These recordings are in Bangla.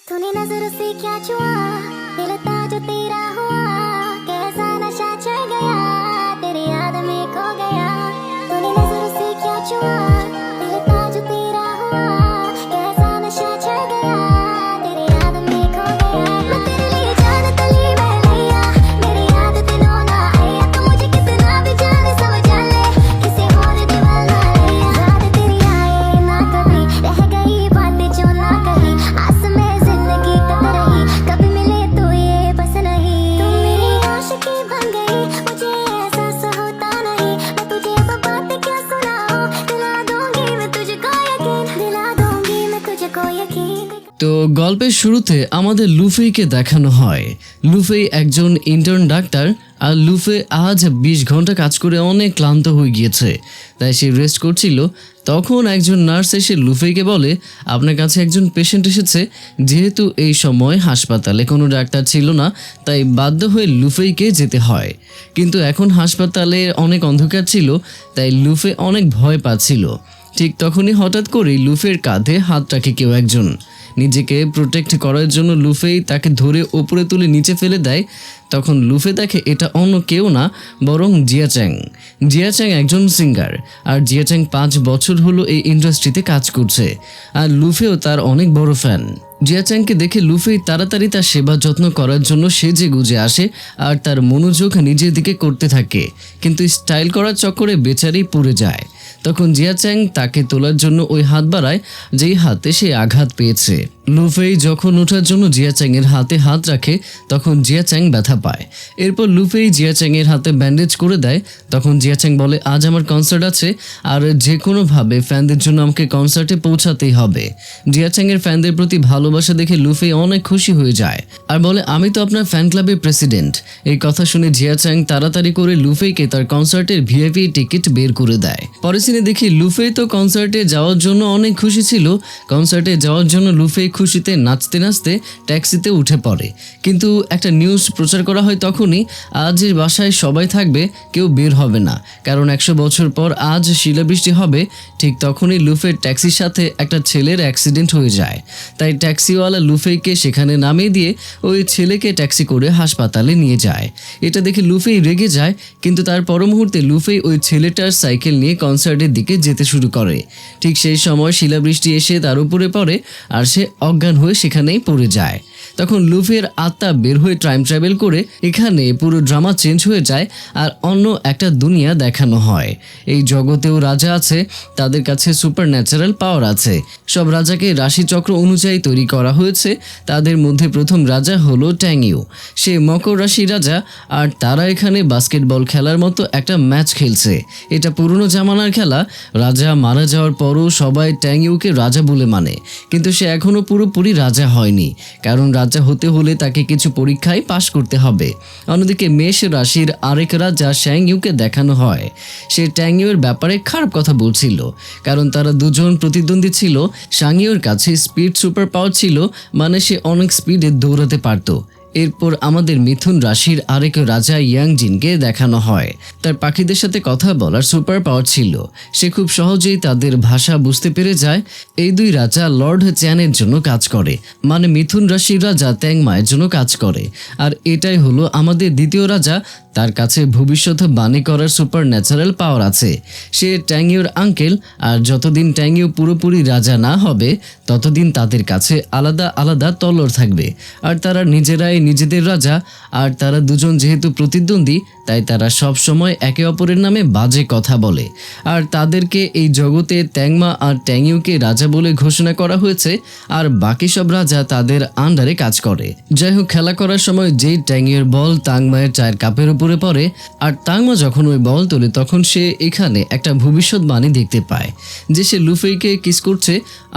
तूने नजर से क्या छुआ, दिल था जो तेरा हुआ, कैसा नशा चढ़ गया, तेरी याद में खो गया। तूने नजर से क्या छुआ, दिल था जो तेरा हुआ, कैसा नशा चढ़ गया, तेरी याद में खो गया। मैं तेरे लिए जान तली मैं लिया, मेरी याद दिनों ना आया, तो मुझे कितना भी जाने समझ ले, किसी और दीवाना लिया। याद तेरी आए ना कभी, रह गई बातें जो ना कही, आस में जिंदगी कत रही, कभी मिले तो ये बस नहीं। तू मेरी आशिकी बन गई, मुझे एहसास होता नहीं, मैं तुझे अब बातें क्या सुनाऊं, दिला दूंगी मैं तुझको यकीन, दिला दूंगी मैं तुझको यकीन। তো গল্পের শুরুতে আমাদের লুফিকে দেখানো হয়। লুফি একজন ইন্টার্ন ডাক্তার, আর লুফি আজ 20 ঘন্টা কাজ করে অনেক ক্লান্ত হয়ে গিয়েছে, তাই সে রেস্ট করছিল। তখন একজন নার্স এসে লুফিকে বলে, আপনার কাছে একজন পেশেন্ট এসেছে। যেহেতু এই সময় হাসপাতালে কোনো ডাক্তার ছিল না, তাই বাধ্য হয়ে লুফিকে যেতে হয়। কিন্তু এখন হাসপাতালে অনেক অন্ধকার ছিল, তাই লুফি অনেক ভয় পাচ্ছিল। ঠিক তখনই হঠাৎ করেই লুফির কাঁধে হাত রাখে কেউ একজন। নিজেকে প্রোটেক্ট করার জন্য লুফি তাকে ধরে ওপরে তুলে নিচে ফেলে দেয়। তখন লুফি দেখে এটা অন্য কেউ না, বরং জিয়াচ্যাং। জিয়াচ্যাং একজন সিঙ্গার, আর জিয়াচ্যাং 5 বছর হলো এই ইন্ডাস্ট্রিতে কাজ করছে, আর লুফিও তার অনেক বড় ফ্যান। জিয়াচ্যাংকে দেখে লুফি তাড়াতাড়ি তার সেবা যত্ন করার জন্য সেজে গুজে আসে, আর তার মনোযোগ নিজের দিকে করতে থাকে। কিন্তু স্টাইল করার চক্করে বেচারি পড়ে যায়। তখন জিয়াচ্যাং তাকে তোলার জন্য ওই হাত বাড়ায়, যেই হাতে সে আঘাত পেয়েছে। লুফি যখন ওঠার জন্য জিয়াচ্যাংয়ের হাতে হাত রাখে, তখন জিয়াচ্যাং ব্যথা পায়। এরপর লুফি জিয়াচ্যাংয়ের হাতে ব্যান্ডেজ করে দেয়। তখন জিয়াচ্যাং বলে, আজ আমার কনসার্ট আছে, আর যে কোনোভাবে ফ্যানদের জন্য আমাকে কনসার্টে পৌঁছাতেই হবে। জিয়াচ্যাংয়ের ফ্যানদের প্রতি ভালোবাসা দেখে লুফি অনেক খুশি হয়ে যায়, আর বলে, আমি তো আপনার ফ্যান ক্লাবের প্রেসিডেন্ট। এই কথা শুনে জিয়াচ্যাং তাড়াতাড়ি করে লুফিকে তার কনসার্টের ভিআইপি টিকিট বের করে দেয়। পরে সিনে দেখি লুফি তো কনসার্টে যাওয়ার জন্য অনেক খুশি ছিল। কনসার্টে যাওয়ার জন্য লুফি খুশিতে নাচতে নাচতে ট্যাক্সিতে উঠে পড়ে। কিন্তু একটা নিউজ প্রচার করা হয় তখনই, আজ বাসায় সবাই থাকবে, কেউ বের হবে না, কারণ 100 বছর পর আজ শিলাবৃষ্টি হবে। ঠিক তখনই লুফির ট্যাক্সির সাথে একটা ছেলের অ্যাক্সিডেন্ট হয়ে যায়। তাই ট্যাক্সিওয়ালা লুফিকে সেখানে নামিয়ে দিয়ে ওই ছেলেকে ট্যাক্সি করে হাসপাতালে নিয়ে যায়। এটা দেখে লুফি রেগে যায়, কিন্তু তার পর মুহূর্তে লুফি ওই ছেলেটার সাইকেল নিয়ে কনসার্টের দিকে যেতে শুরু করে। ঠিক সেই সময় শিলাবৃষ্টি এসে তার উপরে পড়ে, আর সে অজ্ঞান হয়ে সেখানেই পড়ে যায়। তখন লুফির আত্মা বের হয়ে টাইম ট্রাভেল করে এখানে পুরো ড্রামা চেঞ্জ হয়ে যায়, আর অন্য একটা দুনিয়া দেখানো হয়। এই জগতেও রাজা আছে, তাদের কাছে সুপার ন্যাচারাল পাওয়ার আছে। সব রাজাকে রাশিচক্র অনুযায়ী তৈরি করা হয়েছে। তাদের মধ্যে প্রথম রাজা হলো ট্যাংইউ, সে মকর রাশির রাজা, আর তারা এখানে বাস্কেটবল খেলার মতো একটা ম্যাচ খেলছে। এটা পুরনো জামানার খেলা। রাজা মারা যাওয়ার পরও সবাই ট্যাংইউকে রাজা বলে মানে, কিন্তু সে এখনও পুরোপুরি রাজা হয়নি, কারণ রাজা হতে হলে তাকে কিছু পরীক্ষায় পাশ করতে হবে। অন্যদিকে মেষ রাশির আরেক রাজা শ্যাংইউকে দেখানো হয়। সে ট্যাংইউর ব্যাপারে খারাপ কথা বলছিল, কারণ তারা দুজন প্রতিদ্বন্দ্বী ছিল। শ্যাংইউর কাছে স্পিড সুপার পাওয়ার ছিল, মানে সে অনেক স্পিডে দৌড়াতে পারত। এরপর আমাদের মিথুন রাশির আরেক রাজা ইয়াংজিনকে দেখানো হয়। তার পাখিদের সাথে কথা বলার সুপার পাওয়ার ছিল, সে খুব সহজেই তাদের ভাষা বুঝতে পেরে যায়। এই দুই রাজা লর্ড চ্যানের জন্য কাজ করে, মানে মিথুন রাশির রাজা ত্যাংমায়ের জন্য কাজ করে। আর এটাই হলো আমাদের দ্বিতীয় রাজা, তার কাছে ভবিষ্যৎ বাণী করার সুপার ন্যাচারাল পাওয়ার আছে। সে ট্যাংইউর আঙ্কেল, আর যতদিন ট্যাংইউ পুরোপুরি রাজা না হবে ততদিন তাদের কাছে আলাদা আলাদা তলোয়ার থাকবে, আর তারা নিজেরাই নিজেদের রাজা। আর তারা দুজন যেহেতু প্রতিদ্বন্দ্বী, তাই তারা সব সময় একে অপরের নামে বাজে কথা বলে। আর তাদেরকে এই জগতে ত্যাংমা আর ট্যাংইউকে রাজা বলে ঘোষণা করা হয়েছে, আর বাকি সব রাজা তাদের আন্ডারে কাজ করে। যাই হোক, খেলা করার সময় যেই ট্যাংইউর বল তাংমায়ের চায়ের কাপের উপরে পড়ে, আর তাংমা যখন ওই বল তোলে তখন সে এখানে একটা ভবিষ্যৎবাণী দেখতে পায় যে সে লুফিকে কিস করছে।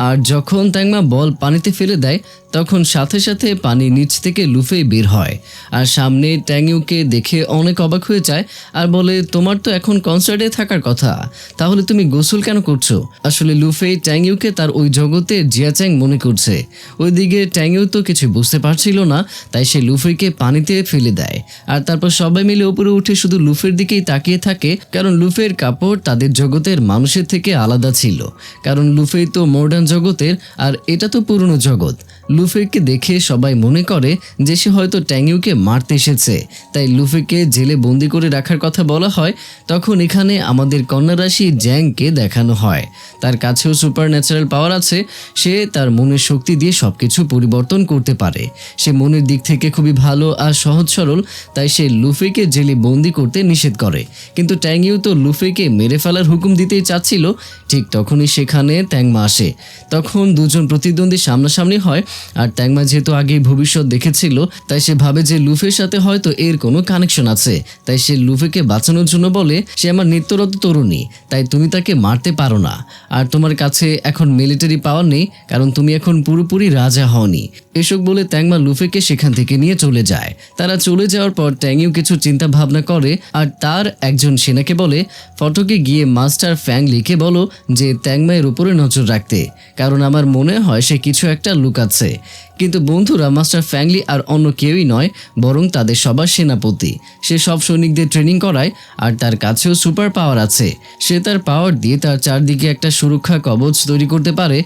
আর যখন তাংমা বল পানিতে ফেলে দেয়, তখন সাথে সাথে পানি নিচ থেকে লুফি বের হয়, আর সামনে ট্যাংইউকে দেখে অনেক অবাক অবাক হয়ে যায় আর বলে, তোমার তো এখন কনসার্টে থাকার কথা, তাহলে তুমি গোসল কেন করছো? আসলে লুফেই ট্যাংইউকে তার ওই জগতে জিয়াচ্যাং মনে করছে। ওইদিকে ট্যাংইউ তো কিছু বুঝতে পারছিল না, তাই সে লুফিকে পানিতে ফেলে দেয়। আর তারপর সবাই মিলে উপরে উঠে শুধু লুফির দিকেই তাকিয়ে থাকে, কারণ লুফির কাপড় তাদের জগতের মানুষের থেকে আলাদা ছিল। কারণ লুফি তো মডার্ন জগতের আর এটা তো পুরনো জগৎ। লুফিকে দেখে সবাই মনে করে যে সে হয়তো ট্যাংইউকে মারতে এসেছে, তাই লুফিকে জেলে বন্দি করে রাখার কথা বলা হয়। তখন এখানে আমাদের কন্যারাশি জ্যাংকে দেখানো হয়। তার কাছেও সুপার ন্যাচারাল পাওয়ার আছে, সে তার মনের শক্তি দিয়ে সবকিছু পরিবর্তন করতে পারে। সে মনের দিক থেকে খুবই ভালো আর সহজ সরল, তাই সে লুফিকে জেলে বন্দি করতে নিষেধ করে। কিন্তু ট্যাংইউ তো লুফিকে মেরে ফেলার হুকুম দিতেই চাচ্ছিল। ঠিক তখনই সেখানে ট্যাংমা আসে। তখন দুজন প্রতিদ্বন্দ্বী সামনাসামনি হয়, আর ট্যাংমা যেহেতু আগেই ভবিষ্যৎ দেখেছিল, তাই সে ভাবে যে লুফির সাথে হয়তো এর কোনো কানেকশন আছে। তাই সে লুফিকে বাঁচানোর জন্য বলে, সে আমার নিত্যরত তরুণী, তাই তুমি তাকে মারতে পারো না। আর তোমার কাছে এখন মিলিটারি পাওয়ার নেই, কারণ তুমি এখন পুরোপুরি রাজা হওনি। এসব বলে ট্যাংমা লুফিকে সেখান থেকে নিয়ে চলে যায়। তারা চলে যাওয়ার পর ট্যাংইউ কিছু চিন্তা ভাবনা করে আর তার একজন সেনাকে বলে, ফটকে গিয়ে মাস্টার ফ্যাং লিকে বলো যে ট্যাংমায়ের উপরে নজর রাখতে, কারণ আমার মনে হয় সে কিছু একটা লুকাচ্ছে। কিন্তু বন্ধুরা, মাস্টার ফ্যাংলি আর অন্য কেউই নয়, বরং তাদের সবার সেনাপতি। সে সব সৈনিকদের ট্রেনিং করায় আর তার কাছেও সুপার পাওয়ার আছে। সে তার পাওয়ার দিয়ে তার চারদিকে একটা সুরক্ষা কবচ তৈরি করতে পারে।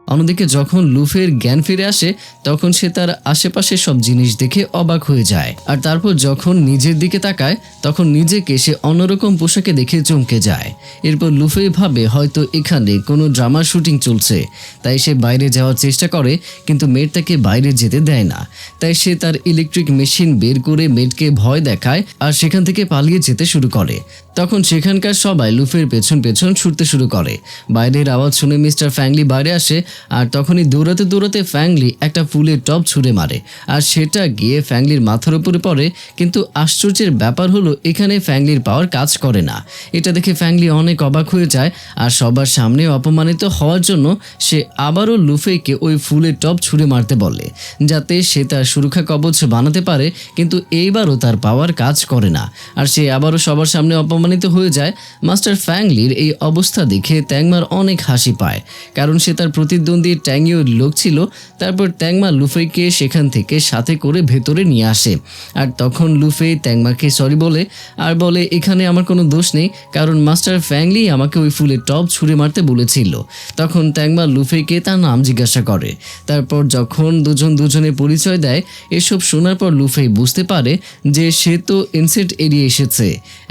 অন্যদিকে যখন লুফির জ্ঞান ফিরে আসে, তখন সে তার আশেপাশে সব জিনিস দেখে অবাক হয়ে যায়। আর তারপর যখন নিজের দিকে তাকায়, তখন নিজেকে সে অন্যরকম পোশাকে দেখে চমকে যায়। এরপর লুফি ভাবে হয়তো এখানে কোনো ড্রামার শুটিং চলছে, তাই সে বাইরে যাওয়ার চেষ্টা করে, কিন্তু মেড তাকে বাইরে যেতে দেয় না। তাই সে তার ইলেকট্রিক মেশিন বের করে মেডকে ভয় দেখায় আর সেখান থেকে পালিয়ে যেতে শুরু করে। তখন সেখানকার সবাই লুফির পেছন পেছন ছুটতে শুরু করে। বাইরের আওয়াজ শুনে মিস্টার ফ্যাংলি বাইরে আসে, আর তখনই দৌড়াতে দৌড়াতে ফ্যাংলি একটা ফুলের টব ছুঁড়ে মারে, আর সেটা গিয়ে ফ্যাংলির মাথার উপরে পড়ে। কিন্তু আশ্চর্যের ব্যাপার হলো, এখানে ফ্যাংলির পাওয়ার কাজ করে না। এটা দেখে ফ্যাংলি অনেক অবাক হয়ে যায়, আর সবার সামনে অপমানিত হওয়ার জন্য সে আবারও লুফিকে ওই ফুলের টব ছুঁড়ে মারতে বলে, যাতে সে তার সুরক্ষা কবচ বানাতে পারে। কিন্তু এইবারও তার পাওয়ার কাজ করে না, আর সে আবারও সবার সামনে অপমানিত হয়ে যায়। মাস্টার ফ্যাংলির এই অবস্থা দেখে ট্যাংমার অনেক হাসি পায়, কারণ সে তার প্রতিদ্বন্দ্বী ট্যাংইউর লোক ছিল। তারপর ট্যাংমা লুফিকে সেখান থেকে সাথে করে ভেতরে নিয়ে আসে, আর তখন লুফি ট্যাংমাকে সরি বলে আর বলে, এখানে আমার কোনো দোষ নেই, কারণ মাস্টার ফ্যাংলি আমাকে ওই ফুলের টব ছুঁড়ে মারতে বলেছিল। তখন ট্যাংমা লুফিকে তার নাম জিজ্ঞাসা করে। তারপর যখন দুজনের পরিচয় দেয়, এসব শোনার পর লুফি বুঝতে পারে যে সে তো ইনসেক্ট এড়িয়ে এসেছে।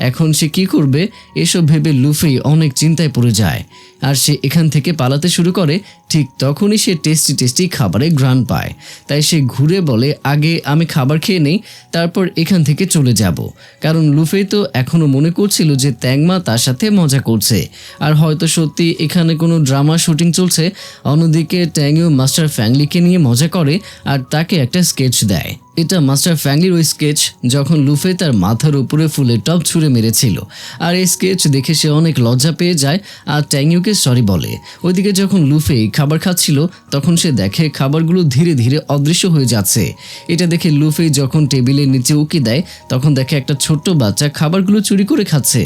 এখন সে কি করবে, এসব ভেবে লুফি অনেক চিন্তায় পড়ে যায়, আর সে এখান থেকে পালাতে শুরু করে। ঠিক তখনই সে টেস্টি খাবারে ঘ্রাণ পায়, তাই সে ঘুরে বলে, আগে আমি খাবার খেয়ে নেই, তারপর এখান থেকে চলে যাব। কারণ লুফি তো এখনও মনে করছিল যে ট্যাংমা তার সাথে মজা করছে, আর হয়তো সত্যি এখানে কোনো ড্রামা শুটিং চলছে। অন্যদিকে ট্যাংইউ মাস্টার ফ্যাংলিকে নিয়ে মজা করে আর তাকে একটা স্কেচ দেয়। এটা মাস্টার ফ্যাংলির ওই স্কেচ যখন লুফি তার মাথার উপরে ফুলের টব ছুঁড়ে মেরেছিল। আর এই স্কেচ দেখে সে অনেক লজ্জা পেয়ে যায় আর ট্যাংইউকে সরি বলে। ওইদিকে যখন লুফি খাবার খাচ্ছিল, তখন সে দেখে খাবারগুলো ধীরে ধীরে অদৃশ্য হয়ে যাচ্ছে। এটা দেখে লুফি যখন টেবিলের নিচে উকি দেয়, তখন দেখে একটা ছোট্ট বাচ্চা খাবারগুলো চুরি করে খাচ্ছে।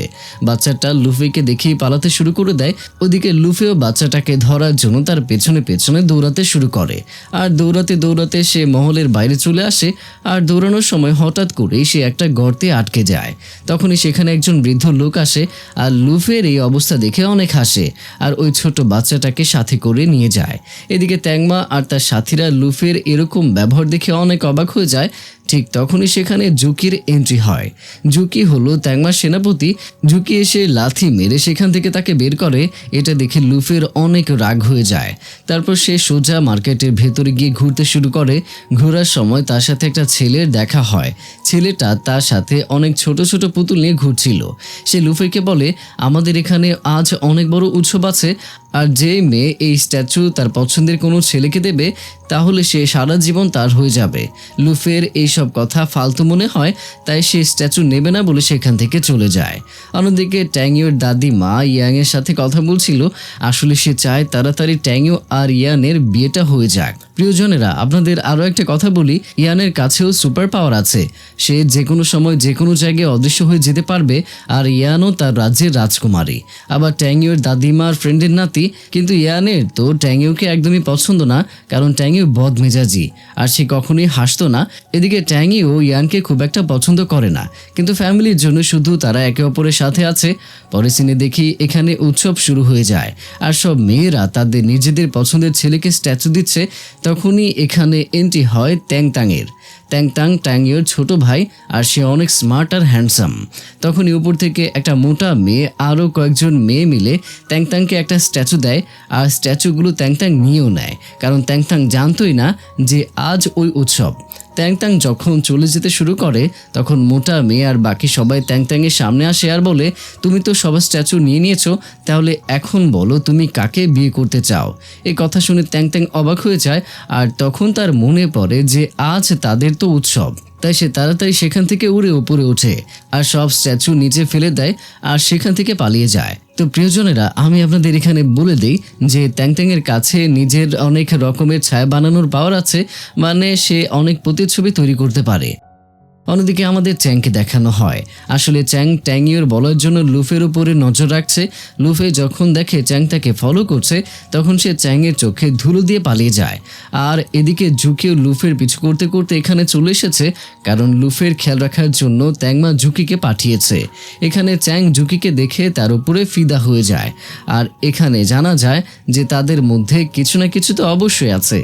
বাচ্চাটা লুফিকে দেখেই পালাতে শুরু করে দেয়। ওদিকে লুফিও বাচ্চাটাকে ধরার জন্য তার পেছনে পেছনে দৌড়াতে শুরু করে। আর দৌড়াতে দৌড়াতে সে মহলের বাইরে চলে আসে, আর দৌড়ানোর সময় হঠাৎ করেই সে একটা গর্তে আটকে যায়। তখনই সেখানে একজন বৃদ্ধ লোক আসে, আর লুফির এই অবস্থা দেখে অনেক হাসে, আর ওই ছোট বাচ্চাটাকে সাথে করে নিয়ে যায়। এদিকে ট্যাংমা আর তার সাথীরা লুফির এরকম ব্যবহার দেখে অনেক অবাক হয়ে যায়। ঠিক তখনই সেখানে জুকির এন্ট্রি হয়। জুকি হলো ট্যাংমার সেনাপতি। জুকি এসে লাথি মেরে সেখান থেকে তাকে বের করে। এটা দেখে লুফির অনেক রাগ হয়ে যায়। তারপর সে সোজা মার্কেটের ভেতরে গিয়ে ঘুরতে শুরু করে। ঘোরার সময় তার সাথে একটা ছেলের দেখা হয়। ছেলেটা তার সাথে অনেক ছোট ছোট পুতুল নিয়ে ঘুরছিল। সে লুফিকে বলে, আমাদের এখানে আজ অনেক বড় উৎসব আছে, আর যে মেয়ে এই স্ট্যাচু তার পছন্দের কোনো ছেলেকে দেবে তাহলে সে সারা জীবন তার হয়ে যাবে। লুফের এইসব কথা ফালতু মনে হয়, তাই সে স্ট্যাচু নেবে না বলে সেখান থেকে চলে যায়। অন্যদিকে ট্যাংইউর দাদি মা ইয়াংয়ের সাথে কথা বলছিল। আসলে সে চায় তাড়াতাড়ি ট্যাংইউ আর ইয়ানের বিয়েটা হয়ে যাক। প্রিয়জনেরা, আপনাদের আরও একটা কথা বলি, ইয়ানের কাছেও সুপার পাওয়ার আছে। সে যে কোনো সময় যে কোনো জায়গায় অদৃশ্য হয়ে যেতে পারবে, আর ইয়ানও তার রাজ্যের রাজকুমারী। আবার ট্যাংইউর দাদিমার ফ্রেন্ডের নাতি, কিন্তু ইয়ানের তো ট্যাংইউকে একদমই পছন্দ না, কারণ ট্যাংইউ বদমেজাজি আর সে কখনোই হাসতো না। এদিকে ট্যাংইউ ইয়ানকে খুব একটা পছন্দ করে না, কিন্তু ফ্যামিলির জন্য শুধু তারা একে অপরের সাথে আছে। পরে সিনে দেখি এখানে উৎসব শুরু হয়ে যায় আর সব মেয়েরা তাদের নিজেদের পছন্দের ছেলেকে স্ট্যাচু দিচ্ছে। তখনই এখানে এন্ট্রি হয় ট্যাংতাংয়ের। ট্যাংতাং ট্যাংইউর ছোট ভাই, আর সে অনেক স্মার্ট আর হ্যান্ডসাম। তখনই উপর থেকে একটা মোটা মেয়ে আরও কয়েকজন মেয়ে মিলে ট্যাংতাংকে একটা স্ট্যাচু দেয়, আর স্ট্যাচুগুলো ট্যাংতাং নিয়েও নেয়, কারণ ট্যাংতাং জানতোই না যে আজ ওই উৎসব। ট্যাংতাং যখন চলে যেতে শুরু করে তখন মোটা মেয়ে আর বাকি সবাই ট্যাংতাংয়ের সামনে আসে আর বলে, তুমি তো সবার স্ট্যাচু নিয়ে নিয়েছো, তাহলে এখন বলো তুমি কাকে বিয়ে করতে চাও। এই কথা শুনে ট্যাংতাং অবাক হয়ে যায়, আর তখন তার মনে পড়ে যে আজ তাদের তো উৎসব। তাই সে তাড়াতাড়ি সেখান থেকে উড়ে উপরে ওঠে আর সব স্ট্যাচু নিচে ফেলে দেয় আর সেখান থেকে পালিয়ে যায়। তো প্রিয়জনেরা, আমি আপনাদের এখানে বলে দিই যে ট্যাংতাংয়ের কাছে নিজের অনেক রকমের ছায়া বানানোর পাওয়ার আছে, মানে সে অনেক প্রতিচ্ছবি তৈরি করতে পারে। অন্যদিকে আমাদের চ্যাংকে দেখানো হয়। আসলে চ্যাং ট্যাংইউর বলার জন্য লুফের উপরে নজর রাখছে। লুফে যখন দেখে চ্যাং তাকে ফলো করছে তখন সে চ্যাংয়ের চোখে ধুলো দিয়ে পালিয়ে যায়। আর এদিকে জুকিও লুফের পিছু করতে করতে এখানে চলে এসেছে, কারণ লুফের খেয়াল রাখার জন্য ট্যাংমা জুকিকে পাঠিয়েছে। এখানে চ্যাং জুকিকে দেখে তার উপরে ফিদা হয়ে যায়। আর এখানে জানা যায় যে তাদের মধ্যে কিছু না কিছু তো অবশ্যই আছে।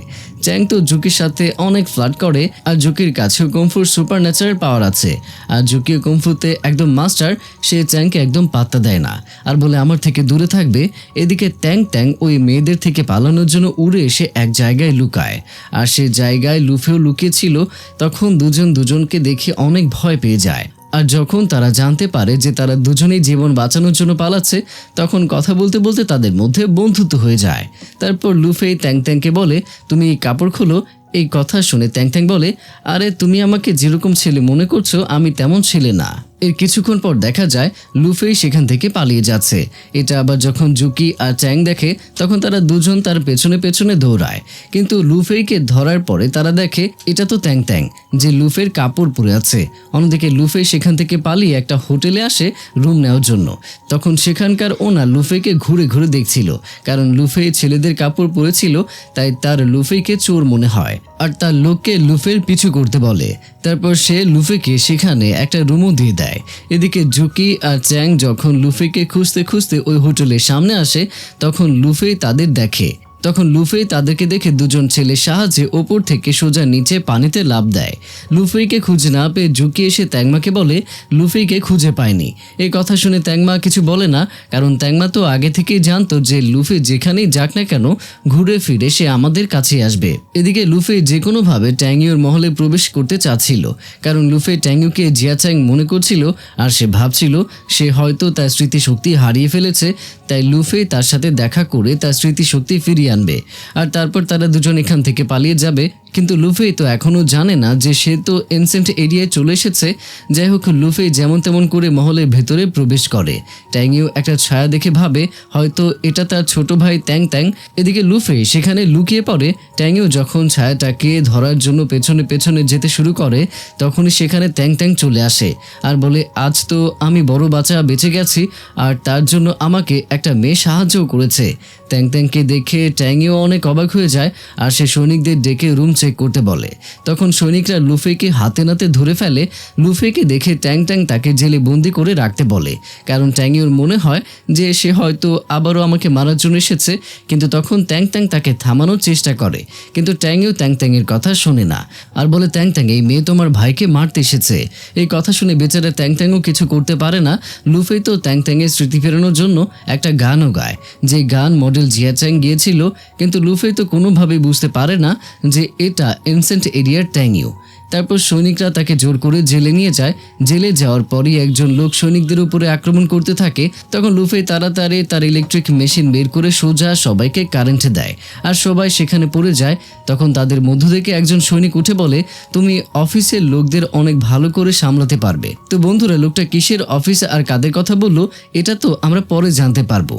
চ্যাং তো জুকির সাথে অনেক ফ্লার্ট করে, আর জুকির কাছেও কুমফুর সুপার ন্যাচারাল পাওয়ার আছে। আর জুকিও কুমফুতে একদম মাস্টার, সে চ্যাংকে একদম পাত্তা দেয় না আর বলে আমার থেকে দূরে থাকবে। এদিকে ট্যাং ওই মেয়েদের থেকে পালানোর জন্য উড়ে এসে এক জায়গায় লুকায়, আর সে জায়গায় লুফেও লুকিয়েছিল। তখন দুজন দুজনকে দেখে অনেক ভয় পেয়ে যায়। আর যখন তারা জানতে পারে যে তারা দুজনেই জীবন বাঁচানোর জন্য পালাচ্ছে, তখন কথা বলতে বলতে তাদের মধ্যে বন্ধুত্ব হয়ে যায়। তারপর লুফে ট্যাংকে বলে, তুমি এই কাপড় খোলো। এই কথা শুনে ট্যাং বলে, আরে তুমি আমাকে যেরকম ছেলে মনে করছো আমি তেমন ছেলে না। এর কিছুক্ষণ পর দেখা যায় লুফেই সেখান থেকে পালিয়ে যাচ্ছে। এটা আবার যখন জুকি আর চ্যাং দেখে তখন তারা দুজন তার পেছনে পেছনে দৌড়ায়, কিন্তু লুফেইকে ধরার পরে তারা দেখে এটা তো ট্যাং যে লুফের কাপড় পরে আছে। অন্যদিকে লুফেই সেখান থেকে পালিয়ে একটা হোটেলে আসে রুম নেওয়ার জন্য। তখন সেখানকার ওনার লুফেইকে ঘুরে ঘুরে দেখছিল, কারণ লুফেই ছেলেদের কাপড় পরেছিল, তাই তার লুফেইকে চোর মনে হয় আর তার লোককে লুফের পিছু করতে বলে। তারপর সে লুফেকে সেখানে একটা রুমও দিয়ে দেয়। এদিকে জুকি আর চ্যাং যখন লুফেকে খুঁজতে খুঁজতে ওই হোটেলের সামনে আসে তখন লুফেই তাদের দেখে। তখন লুফেই তাদেরকে দেখে দুজন ছেলের সাহায্যে ওপর থেকে সোজা নিচে পানিতে লাফ দেয়। লুফেইকে খুঁজে না পেয়ে জুকি এসে ট্যাংমাকে বলে লুফেইকে খুঁজে পায়নি। এই কথা শুনে ট্যাংমা কিছু বলে না, কারণ ট্যাংমা তো আগে থেকেই জানতো যে লুফে যেখানেই যাক না কেন ঘুরে ফিরে সে আমাদের কাছে আসবে। এদিকে লুফে যে কোনোভাবে ট্যাংইউর মহলে প্রবেশ করতে চাচ্ছিল, কারণ লুফে ট্যাংইউকে জিয়াচ্যাং মনে করছিল আর সে ভাবছিল সে হয়তো তার স্মৃতিশক্তি হারিয়ে ফেলেছে, তাই লুফে তার সাথে দেখা করে তার স্মৃতিশক্তি ফিরিয়ে আনবে আর তারপর তারা দুজন এখান থেকে পালিয়ে যাবে। কিন্তু লুফেই তো এখনো জানে না যে সে তো এনসেন্ট এরিয়ায় চলে এসেছে। যাই হোক, লুফেই যেমন তেমন করে মহলের ভেতরে প্রবেশ করে। ট্যাংইউ একটা ছায়া দেখে ভাবে হয়তো এটা তার ছোট ভাই ট্যাং। এদিকে লুফে সেখানে লুকিয়ে পড়ে। ট্যাংইউ যখন ছায়াটাকে ধরার জন্য পেছনে পেছনে যেতে শুরু করে তখনই সেখানে ট্যাং চলে আসে আর বলে আজ তো আমি বড় বাচ্চা বেঁচে গেছি, আর তার জন্য আমাকে একটা মেয়ে সাহায্য করেছে। ট্যাংকে দেখে ট্যাংইউ অনেক অবাক হয়ে যায় আর সে সৈনিকদের ডেকে রুম চেক করতে বলে। তখন সৈনিকরা লুফেকে হাতে নাতে ধরে ফেলে। লুফেকে দেখে ট্যাং তাকে জেলে বন্দি করে রাখতে বলে, কারণ ট্যাংইউর মনে হয় যে সে হয়তো আবারও আমাকে মারার জন্য এসেছে। কিন্তু তখন ট্যাং তাকে থামানোর চেষ্টা করে, কিন্তু ট্যাংইউ ট্যাংয়ের কথা শোনে না আর বলে ট্যাং এই মেয়ে তোমার ভাইকে মারতে এসেছে। এই কথা শুনে বেচারা ট্যাংও কিছু করতে পারে না। লুফে তো ট্যাংয়ের স্মৃতি ফেরানোর জন্য একটা গানও গায়, যে গান মডেল জিয়াচ্যাং গিয়েছিল, কিন্তু লুফে তো কোনোভাবেই বুঝতে পারে না যে এটা এনসেন্ট এরিয়ার ট্যাংইউ। তারপর সৈনিকরা তাকে জোর করে জেলে নিয়ে যায়। জেলে যাওয়ার পরই একজন লোক সৈনিকদের উপরে আক্রমণ করতে থাকে। তখন লুফি তাড়াতাড়ি তার ইলেকট্রিক মেশিন বের করে সোজা সবাইকে কারেন্ট দেয় আর সবাই সেখানে পড়ে যায়। তখন তাদের মধ্য থেকে একজন সৈনিক উঠে বলে, তুমি অফিসের লোকদের অনেক ভালো করে সামলাতে পারবে। তো বন্ধুরা, লোকটা কিসের অফিস আর কাদের কথা বললো এটা তো আমরা পরে জানতে পারবো।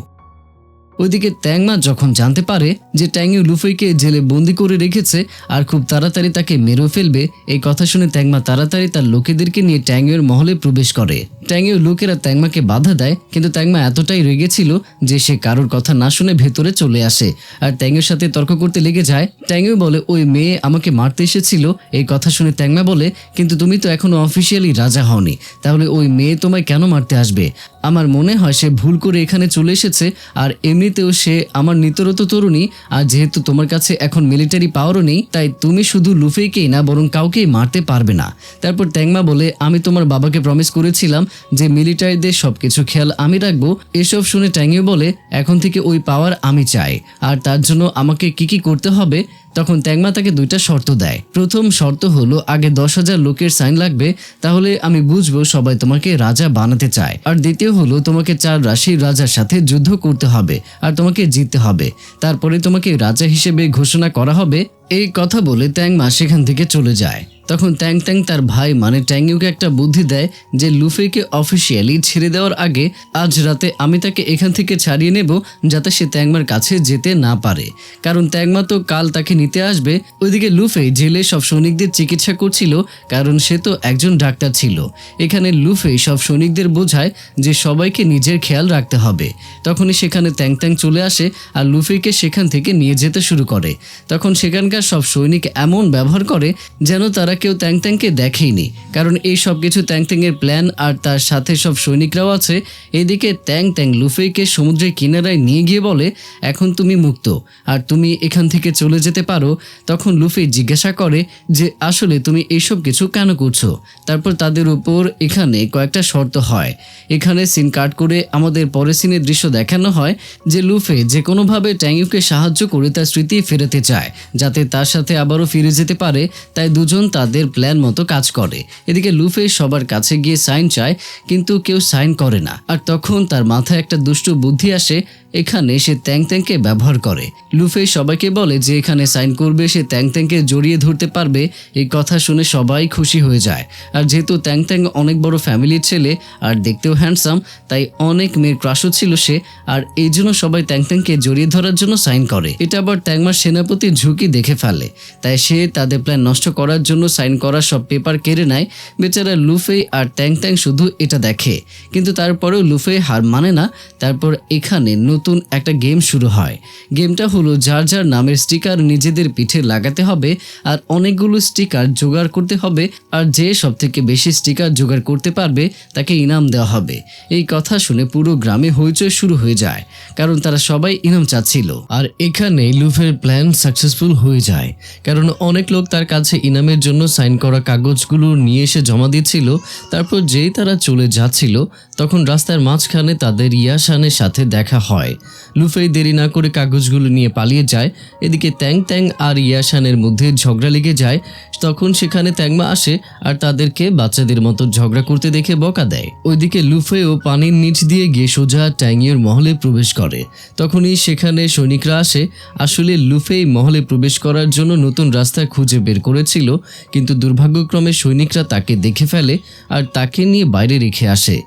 ওইদিকে ট্যাংমা যখন জানতে পারে যে ট্যাংইউ লুফিকে জেলে বন্দি করে রেখেছে আর খুব তাড়াতাড়ি তাকে মেরে ফেলবে, এই কথা শুনে ট্যাংমা তাড়াতাড়ি তার লোকেদেরকে নিয়ে ট্যাংইউর মহলে প্রবেশ করে। ট্যাংইউর লোকেরা ট্যাংমাকে বাধা দেয়, কিন্তু ট্যাংমা এতটাই রেগেছিল যে সে কারোর কথা না শুনে ভেতরে চলে আসে আর ট্যাংইউর সাথে তর্ক করতে লেগে যায়। ট্যাংইউ বলে, ওই মেয়ে আমাকে মারতে এসেছিল। এই কথা শুনে ট্যাংমা বলে, কিন্তু তুমি তো এখনো অফিসিয়ালি রাজা হওনি, তাহলে ওই মেয়ে তোমায় কেন মারতে আসবে? আমার মনে হয় সে ভুল করে এখানে চলে এসেছে, আর এমনিতেও সে আমার নিতরত তরুণী, আর যেহেতু তোমার কাছে এখন মিলিটারি পাওয়ারও নেই, তাই তুমি শুধু লুফিকেই না বরং কাউকেই মারতে পারবে না। তারপর ট্যাংমা বলে, আমি তোমার বাবাকে প্রমিস করেছিলাম যে মিলিটারিদের সবকিছু খেয়াল আমি রাখবো। এসব শুনে ট্যাংইউ বলে, এখন থেকে ওই পাওয়ার আমি চাই, আর তার জন্য আমাকে কি করতে হবে। তখন ট্যাংমা তাকে দুইটা শর্ত দেয়। প্রথম শর্ত হলো আগে 10,000 লোকের সাইন লাগবে, তাহলে আমি বুঝবো সবাই তোমাকে রাজা বানাতে চায়। আর দ্বিতীয় হলো তোমাকে 4 রাশির রাজার সাথে যুদ্ধ করতে হবে আর তোমাকে জিততে হবে, তারপরে তোমাকে রাজা হিসেবে ঘোষণা করা হবে। এই কথা বলে ট্যাংমা সেখান থেকে চলে যায়। তখন ট্যাং তার ভাই মানে ট্যাংইউকে একটা বুদ্ধি দেয় যে লুফিকে অফিসিয়ালি ছেড়ে দেওয়ার আগে আজ রাতে আমি তাকে এখান থেকে ছাড়িয়ে নেব, যাতে সে ট্যাংমার কাছে যেতে না পারে, কারণ ট্যাংমা তো কাল তাকে নিতে আসবে। ওইদিকে লুফি জেলে সব সৈনিকদের চিকিৎসা করছিল, কারণ সে তো একজন ডাক্তার ছিল। এখানে লুফি সব সৈনিকদের বোঝায় যে সবাইকে নিজের খেয়াল রাখতে হবে। তখনই সেখানে ট্যাং চলে আসে আর লুফিকে সেখান থেকে নিয়ে যেতে শুরু করে। তখন সেখানকার সব সৈনিক এমন ব্যবহার করে যেন তারা কেউ ট্যাংকে দেখেইনি, কারণ এই সব কিছু ট্যাংয়ের প্ল্যান, আর তার সাথে সব সৈনিকরাও আছে। এদিকে ট্যাং লুফিকে সমুদ্রের কিনারায় নিয়ে গিয়ে বলে, এখন তুমি মুক্ত আর তুমি এখান থেকে চলে যেতে পারো। তখন লুফি জিজ্ঞাসা করে যে আসলে তুমি এইসব কিছু কেন করছো। তারপর তাদের উপর এখানে কয়েকটা শর্ত হয়। এখানে সিন কাট করে আমাদের পরের সিনের দৃশ্য দেখানো হয় যে লুফি যে কোনোভাবে ট্যাংইউকে সাহায্য করে তার স্মৃতি ফেরাতে চায়, যাতে তার সাথে আবারও ফিরে যেতে পারে। তাই দুজন তাদের প্ল্যান মতো কাজ করে। এদিকে লুফি সবার কাছে গিয়ে সাইন চায়, কিন্তু কেউ সাইন করে না। আর তখন তার মাথায় একটা দুষ্ট বুদ্ধি আসে। এখানে সে ট্যাংকে ব্যবহার করে। লুফি সবাইকে বলে যে এখানে সাইন করবে সে ট্যাংকে জড়িয়ে ধরতে পারবে। এই কথা শুনে সবাই খুশি হয়ে যায়। আর যেহেতু ট্যাং অনেক বড় ফ্যামিলির ছেলে আর দেখতেও হ্যান্ডসাম, তাই অনেক মেয়ের ক্রাশও ছিল সে, আর এই জন্য সবাই ট্যাংকে জড়িয়ে ধরার জন্য সাইন করে। এটা আবার ট্যাংমার সেনাপতির ঝুঁকি দেখে ফেলে, তাই সে তাদের প্ল্যান নষ্ট করার জন্য সাইন করা সব পেপার কেড়ে নেয়। বেচারা লুফি আর ট্যাং শুধু এটা দেখে, কিন্তু তারপরেও লুফি হার মানে না। তারপর এখানে নতুন একটা গেম শুরু হয়। গেমটা হলো যার যার নামের স্টিকার নিজেদের পিঠে লাগাতে হবে আর অনেকগুলো স্টিকার জোগাড় করতে হবে, আর যে সব থেকে বেশি স্টিকার জোগাড় করতে পারবে তাকে ইনাম দেওয়া হবে। এই কথা শুনে পুরো গ্রামে হইচই শুরু হয়ে যায়, কারণ তারা সবাই ইনাম চাচ্ছিল। আর এখানে লুফির প্ল্যান সাকসেসফুল হয়ে যায়, কারণ অনেক লোক তার কাছে ইনামের জন্য সাইন করা কাগজগুলো নিয়ে এসে জমা দিয়েছিল। তারপর যেই তারা চলে যাচ্ছিল তখন রাস্তার মাঝখানে তাদের ইয়াশানের সাথে দেখা হয়। লুফি দেরি না করে কাগজগুলো নিয়ে পালিয়ে যায়। এদিকে ট্যাং আর ইয়াশানের মধ্যে ঝগড়া লেগে যায়। তখন সেখানে ট্যাংমা আসে আর তাদেরকে বাচ্চাদের মতো ঝগড়া করতে দেখে বকা দেয়। ওইদিকে লুফিও পানির নিচ দিয়ে গিয়ে সোজা ট্যাংয়ের মহলে প্রবেশ করে। তখনই সেখানে সৈনিকরা আসে। আসলে লুফি মহলে প্রবেশ করার জন্য নতুন রাস্তা খুঁজে বের করেছিল, কিন্তু দুর্ভাগ্যক্রমে সৈনিকরা তাকে দেখে ফেলে আর তাকে নিয়ে বাইরে রেখে আসে।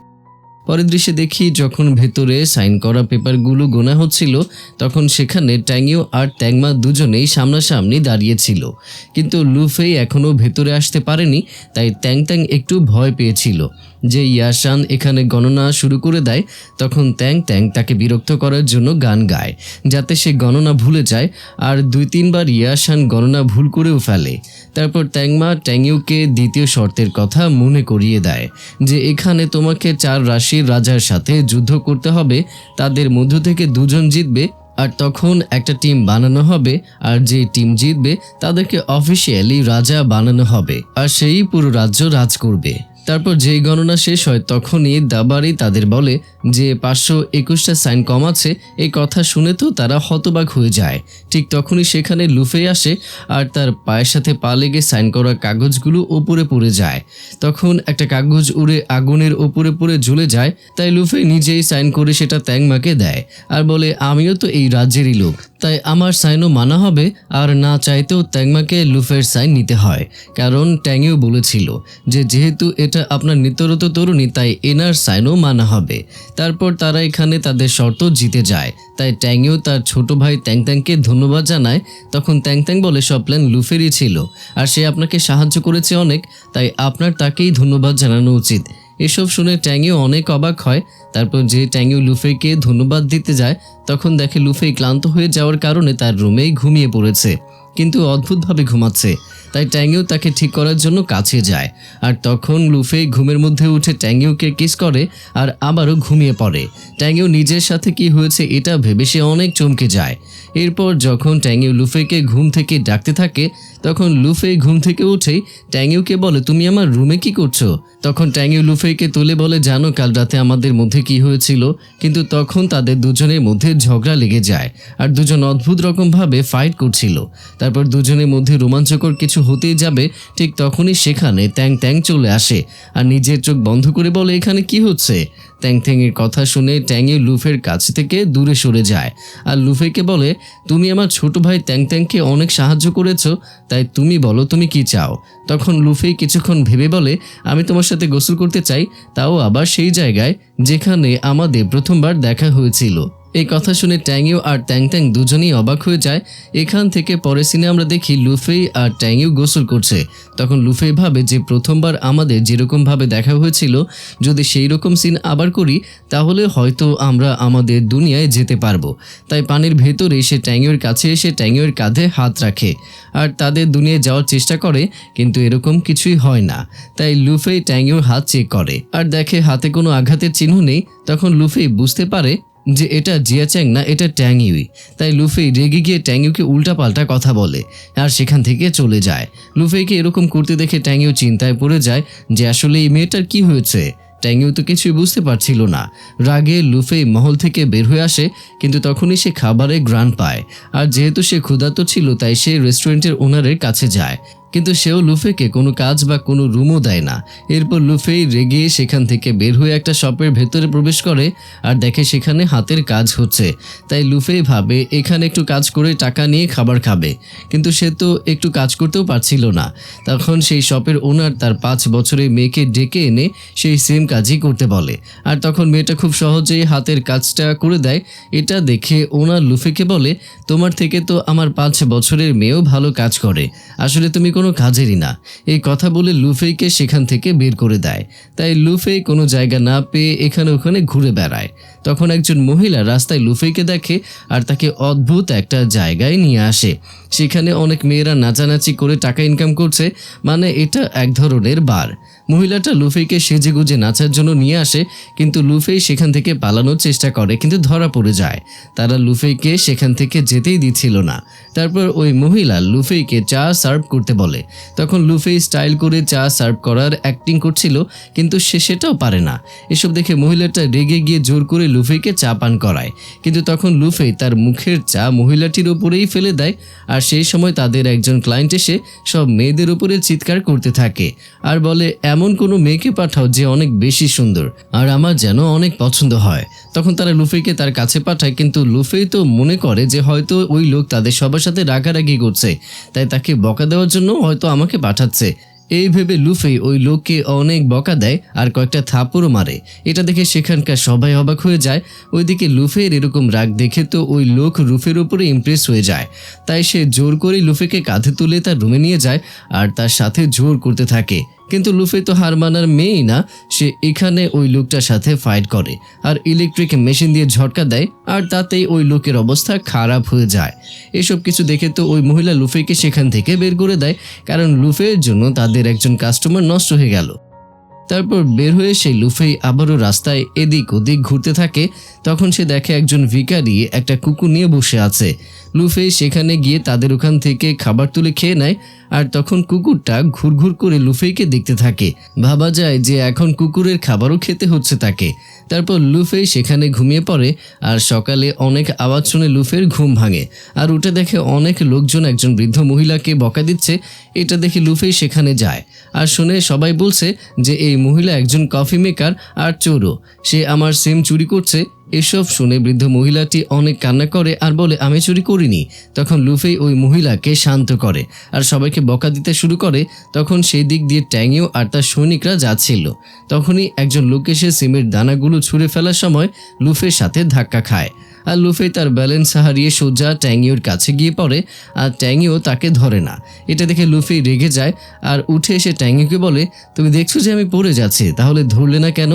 পরের দৃশ্যে দেখি যখন ভেতরে সাইন করা পেপারগুলো গোনা হচ্ছিল, তখন সেখানে ট্যাংইউ আর ট্যাংমা দুজনেই সামনাসামনি দাঁড়িয়েছিল, কিন্তু লুফি এখনও ভেতরে আসতে পারেনি। তাই ট্যাং একটু ভয় পেয়েছিল যে ইয়াশান এখানে গণনা শুরু করে দেয়। তখন ট্যাং তাকে বিরক্ত করার জন্য গান গায়, যাতে সে গণনা ভুলে যায়। আর 2-3 বার ইয়াশান গণনা ভুল করেও ফেলে। তারপর ট্যাংইউকে দ্বিতীয় শর্তের কথা মনে করিয়ে দেয় যে এখানে তোমাকে 4 রাশির রাজার সাথে যুদ্ধ করতে হবে, তাদের মধ্য থেকে 2 জন জিতবে। আর তখন একটা টিম বানানো হবে, আর যে টিম জিতবে তাদেরকে অফিসিয়ালি রাজা বানানো হবে, আর সেই পুরো রাজ্য রাজ করবে। তারপর যেই গণনা শেষ হয় তখনই দাবারি তাদের বলে যে 521টা সাইন কম আছে। এই কথা শুনে তো তারা হতবাক হয়ে যায়। ঠিক তখনই সেখানে লুফে আসে আর তার পায়ের সাথে পা লেগে সাইন করা কাগজগুলো ওপরে পড়ে যায়। তখন একটা কাগজ উড়ে আগুনের ওপরে পড়ে জ্বলে যায়। তাই লুফে নিজেই সাইন করে সেটা ট্যাংমাকে দেয় আর বলে আমিও তো এই রাজ্যেরই লোক, তাই আমার সাইনও মানা হবে। আর না চাইতেও ট্যাংমাকে লুফের সাইন নিতে হয়, কারণ ট্যাংও বলেছিল যে যেহেতু এটা আপনার নিত্যরত তরুণী তাই এনার সাইনও মানা হবে। তারপর তারা এখানে তাদের শর্ত জিতে যায়। তাই ট্যাংও তার ছোট ভাই ট্যাংকে ধন্যবাদ জানায়। তখন ট্যাং বলে সব প্ল্যান লুফেরই ছিল আর সে আপনাকে সাহায্য করেছে অনেক, তাই আপনার তাকেই ধন্যবাদ জানানো উচিত। এসব শুনে ট্যাংও অনেক অবাক হয়। তারপর যে ট্যাংও লুফেকে ধন্যবাদ দিতে যায় তখন দেখে লুফে ক্লান্ত হয়ে যাওয়ার কারণে তার রুমেই ঘুমিয়ে পড়েছে, কিন্তু অদ্ভুতভাবে ঘুমাচ্ছে। তাই ট্যাংও তাকে ঠিক করার জন্য কাছে যায়। আর তখন লুফে ঘুমের মধ্যে উঠে ট্যাংওকে কিস করে আর আবারও ঘুমিয়ে পড়ে। ট্যাংও নিজের সাথে কি হয়েছে এটা ভেবে সে অনেক চমকে যায়। এরপর যখন ট্যাংও লুফেকে ঘুম থেকে ডাকতে থাকে তখন লুফে ঘুম থেকে উঠেই ট্যাংওকে বলে তুমি আমার রুমে কি করছো? তখন ট্যাংও লুফেকে তুলে বলে জানো কাল রাতে আমাদের মধ্যে কি হয়েছিল? কিন্তু তখন তাদের দুজনের মধ্যে ঝগড়া লেগে যায় আর দুজন অদ্ভুত রকমভাবে ফাইট করছিল। তারপর দুজনের মধ্যে রোমাঞ্চকর কিছু হতেই যাবে, ঠিক তখনই সেখানে ট্যাং চলে আসে আর নিজের চোখ বন্ধ করে বলে এখানে কি হচ্ছে? ট্যাংয়ের কথা শুনে ট্যাংও লুফের কাছ থেকে দূরে সরে যায় আর লুফেকে বলে তুমি আমার ছোট ভাই ট্যাংকে অনেক সাহায্য করেছো, তাই তুমি বলো তুমি কি চাও? তখন লুফে কিছুক্ষণ ভেবে বলে আমি তোমার সাথে গোসল করতে চাই, তাও আবার সেই জায়গায় যেখানে আমাদের প্রথমবার দেখা হয়েছিল। এই কথা শুনে ট্যাংও আর ট্যাং দুজনেই অবাক হয়ে যায়। এখান থেকে পরের সিনে আমরা দেখি লুফে আর ট্যাংও গোসল করছে। তখন লুফে ভাবে যে প্রথমবার আমাদের যেরকমভাবে দেখা হয়েছিল যদি সেই রকম সিন আবার করি তাহলে হয়তো আমরা আমাদের দুনিয়ায় যেতে পারবো। তাই পানির ভেতরে সে ট্যাংয়ের কাছে এসে ট্যাংয়ের কাঁধে হাত রাখে আর তাদের দুনিয়ায় যাওয়ার চেষ্টা করে, কিন্তু এরকম কিছুই হয় না। তাই লুফে ট্যাংয়ের হাত চেক করে আর দেখে হাতে কোনো আঘাতের চিহ্ন নেই। তখন লুফে বুঝতে পারে যে এটা জিয়াচ্যাং না, এটা ট্যাংইউই। তাই লুফে রেগে গিয়ে ট্যাংইউকে উল্টাপাল্টা কথা বলে আর সেখান থেকে চলে যায়। লুফেকে এরকম করতে দেখে ট্যাংইউ চিন্তায় পড়ে যায় যে আসলে এই মেয়েটার কি হয়েছে। ট্যাংইউ তো কিছুই বুঝতে পারছিল না। রাগে লুফে মহল থেকে বের হয়ে আসে, কিন্তু তখনই সে খাবারের ঘ্রাণ পায় আর যেহেতু সে ক্ষুধার্ত ছিল তাই সে রেস্টুরেন্টের ওনারের কাছে যায়, কিন্তু সেও লুফেকে কোনো কাজ বা কোনো রুমও দেয় না। এরপর লুফেই রেগে সেখান থেকে বের হয়ে একটা শপের ভেতরে প্রবেশ করে আর দেখে সেখানে হাতের কাজ হচ্ছে। তাই লুফেই ভাবে এখানে একটু কাজ করে টাকা নিয়ে খাবার খাবে, কিন্তু সে তো একটু কাজ করতেও পারছিল না। তখন সেই শপের ওনার তার 5 বছরের মেয়েকে ডেকে এনে সেই সেম কাজই করতে বলে আর তখন মেয়েটা খুব সহজেই হাতের কাজটা করে দেয়। এটা দেখে ওনার লুফেকে বলে তোমার থেকে তো আমার 5 বছরের মেয়েও ভালো কাজ করে, আসলে তুমি কোনো কাজেরই না। এই কথা বলে লুফেকে সেখান থেকে বের করে দেয়। তাই লুফে কোনো জায়গা না পেয়ে এখানে ওখানে ঘুরে বেড়ায়। তখন একজন মহিলা রাস্তায় লুফেকে দেখে আর তাকে অদ্ভুত একটা জায়গায় নিয়ে আসে। সেখানে অনেক মেয়েরা নাচানাচি করে টাকা ইনকাম করছে, মানে এটা এক ধরনের বার। মহিলাটা লুফেকে সেজেগুজে নাচার জন্য নিয়ে আসে, কিন্তু লুফেই সেখান থেকে পালানোর চেষ্টা করে, কিন্তু ধরা পড়ে যায়। তারা লুফেকে সেখান থেকে যেতেই দিচ্ছিল না। তারপর ওই মহিলা লুফেকে চা সার্ভ করতে বলে। তখন লুফেই স্টাইল করে চা সার্ভ করার অ্যাক্টিং করছিল, কিন্তু সে সেটাও পারে না। এসব দেখে মহিলাটা রেগে গিয়ে জোর করে লুফেকে চা পান করায়, কিন্তু তখন লুফে তার মুখের চা মহিলাটির উপরেই ফেলে দেয়। আর সেই সময় তাদের একজন ক্লায়েন্ট এসে সব মেয়েদের উপরে চিৎকার করতে থাকে আর বলে এমন কোনো মেয়েকে পাঠাও যে অনেক বেশি সুন্দর আর আমার যেন অনেক পছন্দ হয়। তখন তারা লুফেকে তার কাছে পাঠায়, কিন্তু লুফেই তো মনে করে যে হয়তো ওই লোক তাদের সবার সাথে রাগারাগি করছে, তাই তাকে বকা দেওয়ার জন্য হয়তো আমাকে পাঠাচ্ছে। এই ভেবে লুফে ওই লোককে অনেক বকা দেয় আর কয়েকটা থাপড়ও মারে। এটা দেখে সেখানকার সবাই অবাক হয়ে যায়। ওইদিকে লুফের এরকম রাগ দেখে তো ওই লোক লুফের উপরে ইমপ্রেস হয়ে যায়, তাই সে জোর করে লুফেকে কাঁধে তুলে তার রুমে নিয়ে যায় আর তার সাথে জোর করতে থাকে। কিন্তু লুফে তো হার মানার মেয়েই না, সে এখানে ওই লোকটার সাথে ফাইট করে আর ইলেকট্রিক মেশিন দিয়ে ঝটকা দেয় আর তাতেই ওই লোকের অবস্থা খারাপ হয়ে যায়। এসব কিছু দেখে তো ওই মহিলা লুফেকে সেখান থেকে বের করে দেয়, কারণ লুফের জন্য তাদের একজন কাস্টমার নষ্ট হয়ে গেল। তারপর বের হয়ে সেই লুফেই আবারও রাস্তায় এদিক ওদিক ঘুরতে থাকে। তখন সে দেখে একজন ভিখারি একটা কুকুর নিয়ে বসে আছে। লুফে সেখানে গিয়ে তাদের ওখান থেকে খাবার তুলে খেয়ে নেয়। আর তখন কুকুরটা ঘুরঘুর করে লুফেইকে দেখতে থাকে। ভাবা যায় যে এখন কুকুরের খাবারও খেতে হচ্ছে তাকে। তারপর লুফেই সেখানে ঘুমিয়ে পড়ে। আর সকালে অনেক আওয়াজ শুনে লুফের ঘুম ভাঙে আর উঠে দেখে অনেক লোকজন একজন বৃদ্ধ মহিলাকে বকা দিচ্ছে। এটা দেখে লুফেই সেখানে যায় আর শুনে সবাই বলছে যে এই মহিলা একজন কফি মেকার আর চোরও, সে আমার সিম চুরি করছে। এসব শুনে বৃদ্ধ মহিলাটি অনেক কান্না করে আর বলে আমি চুরি করিনি। তখন লুফেই ওই মহিলাকে শান্ত করে আর সবাইকে বকা দিতে শুরু করে। তখন সেই দিক দিয়ে ট্যাংইও আর তার সৈনিকরা যাচ্ছিল। তখনই একজন লোক এসে সিমের দানাগুলো ছুঁড়ে ফেলার সময় লুফের সাথে ধাক্কা খায় আর লুফে তার ব্যালেন্স হারিয়ে সোজা ট্যাংইওর কাছে গিয়ে পড়ে আর ট্যাংইও তাকে ধরে না। এটা দেখে লুফি রেগে যায় আর উঠে এসে ট্যাংইওকে বলে তুমি দেখছো যে আমি পড়ে যাচ্ছি, তাহলে ধরলে না কেন?